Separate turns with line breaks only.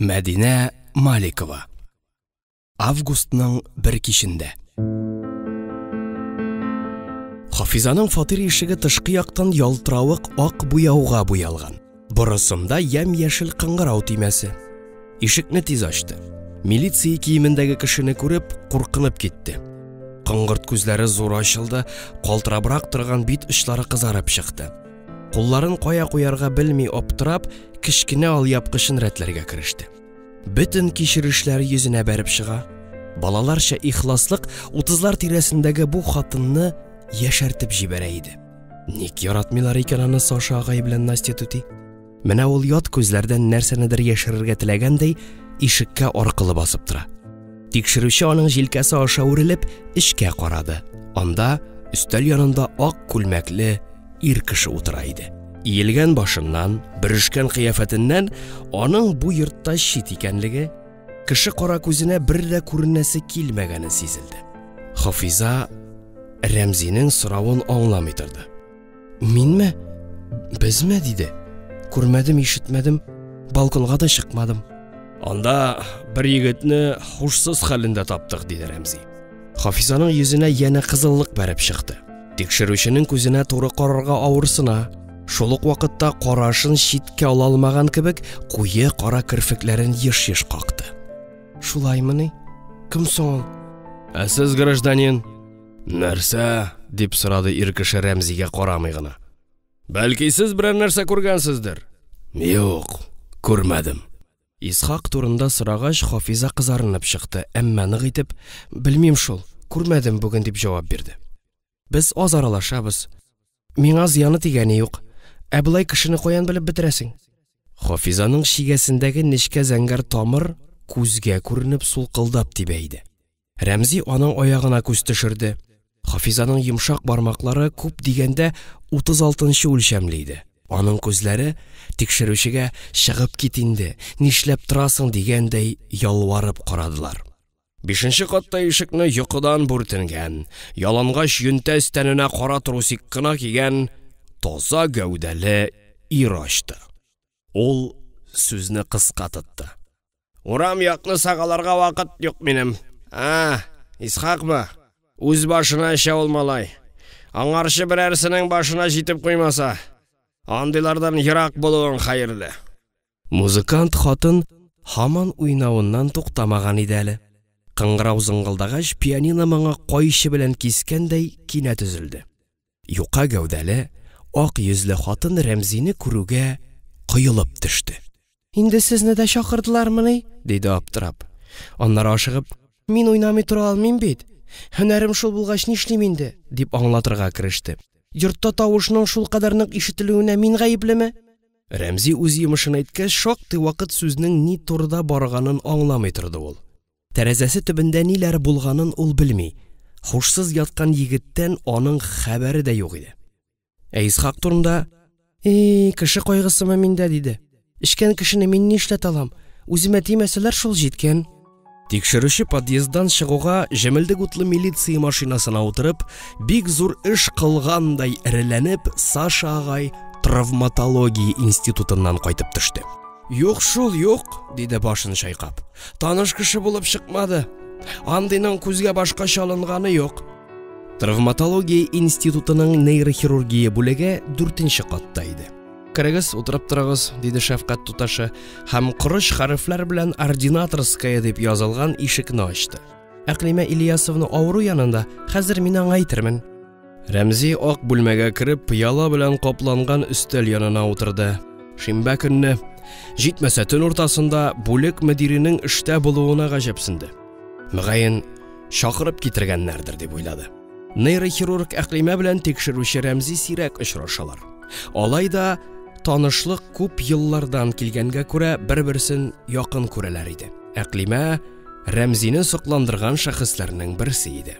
Мәдинә Маликова. Августның бір кешендә. Хафизаның фатир ишеге тышкы яктан ялтыравык ак буяуга буялган. Борысында ям-яшел кыңгырау тимәсе. Ишекне тиз ачты. Милиция киемендәге кешене күреп, куркынып китте. Кыңгырт күзләре зур ачылды, калтырабрак торган бит очлары кызарып чыкты. Кулларын кая куярга белми аптырап, кичкенә алъяпкычын рәтләргә кереште. Бөтен кичерешләре йөзенә бәреп чыга. Балаларча ихласлык 30лар тирәсендәге бу хатынны яшәртеп җибәрә иде. Ник яратмыйлар икән аны Саша агай белән Настя түти? Менә ул ят күзләрдән нәрсәнедер яшерергә теләгәндәй ишеккә аркылы басып тора. Тикшерүче аның җилкәсе аша үрелеп эчкә карады. Анда өстәл янында ак күлмәкле ир кеше утыра иде. Иелгән башыннан, бөрешкән кыяфәтеннән аның бу йортта чит икәнлеге, кеше кара күзенә бер дә күренәсе килмәгәне сизелде. Хафиза Рәмзинең соравын аңламый торды. Минме? Безме? Диде. Күрмәдем, ишетмәдем, балконга да чыкмадым. Анда бер егетне хушсыз хәлендә таптык, диде Рәмзи. Хафизаның йөзенә яңа кызыллык бәреп чыкты. Тикшерүченең күзенә туры карарга авырсына. Шул ук вакытта карашын читкә ала алмаган кебек, куе кара кирфекләрен еш-еш какты. Шулаймыни? Кем соң? Сез гражданин. Нәрсә? Дип сорады ир кеше Рәмзигә карамый гына. Бәлки сез берәр нәрсә күргәнсездер? Юк, күрмәдем. Исхак турында сорагач, Хафиза кызарынып чыкты, әмма нык итеп, белмим шул, күрмәдем бүген дип җавап бирде. Без аз аралашабыз. Миңа зыяны тигәне юк. Булай кешене каян белеп бетерәсең? Хафизаның шигәсендәге нечкә зәңгәр тамыр күзгә күренеп сулкылдап тибә иде. Рәмзи аның аягына күз төшерде. Хафизаның йомшак бармаклары күп дигәндә 36нчы үлчәмле иде. Аның күзләре тикшерүчегә чыгып кит инде, нишләп торасың дигәндәй ялварып карадылар. 5нче катта ишекне йокыдан бүртенгән, ялангач йөнтәс тәненә кара трусик кына кигән таза гәүдәле ир ачты. Ул сүзне кыска тотты. Урам якны сагаларга вакыт юк минем. Исхакмы? Үз башына эчә ул малай. Аңарчы берәрсенең башына җитеп куймаса, андыйлардан ерак булуың хәерле. Музыкант хатын һаман уйнавыннан туктамаган иде әле. Кыңгырау зыңгылдагач, пианино моңа кайчы белән кискәндәй кинәт өзелде. Юка гәүдәле, ак йөзле хатын Рәмзине күрүгә кыйлып төште. Инде сезне дә чакырдылармыни? Диде аптырап. Аннары ашыгып, мин уйнамый тора алмыйм бит. Һөнәрем шул булгач нишлим инде? Дип аңлатырга кереште. Йортта тавышның шул кадәр нык ишетелүенә мин гаеплеме? Рәмзи үз йомышын әйткәч, шактый вакыт сүзнең ни турыда барганын аңламый торды ул. Тәрәзәсе төбендә ниләр булганын ул белми. Хушсыз яткан егеттән аның хәбәре дә юк иде. Исхак турында, кеше кайгысымы миндә, диде. Ишкән кешене мин нишләт алам? Үземә тимәсәләр шул җиткән. Тикшерүче подъезддан чыгуга җәмелдек утлы милиция машинасына утырып, бик зур эш кылгандай эреләнеп, Саша агай травматология институтыннан кайтып төште. Юк шул, юк, диде башын чайкап. Таныш кеше булып чыкмады. Андыйның күзгә башка чалынганы юк. Травматология институтының нейрохирургия бүлеге 4нче катта иде. Керегез, утырып торыгыз, диде шәфкать туташы, һәм корыч хәрефләр белән ординаторская дип язылган ишекне ачты. Әклимә Ильясовна авыру янында, хәзер мин аңа әйтермен. Рәмзи ак бүлмәгә кереп, пыяла белән капланган өстәл янына утырды. Шимбә көнне, җитмәсә төн уртасында бүлек мөдиренең эштә булуына гаҗәпсенде. Мөгаен чакырып китергәннәрдер дип уйлады. Нейрохирург Әклимә белән тикшерүче Рәмзи сирәк очрашалар. Алайда танышлык күп еллардан килгәнгә күрә бер-берсен якын күрәләр иде. Әклимә Рәмзине сокландырган шәхесләрнең берсе иде.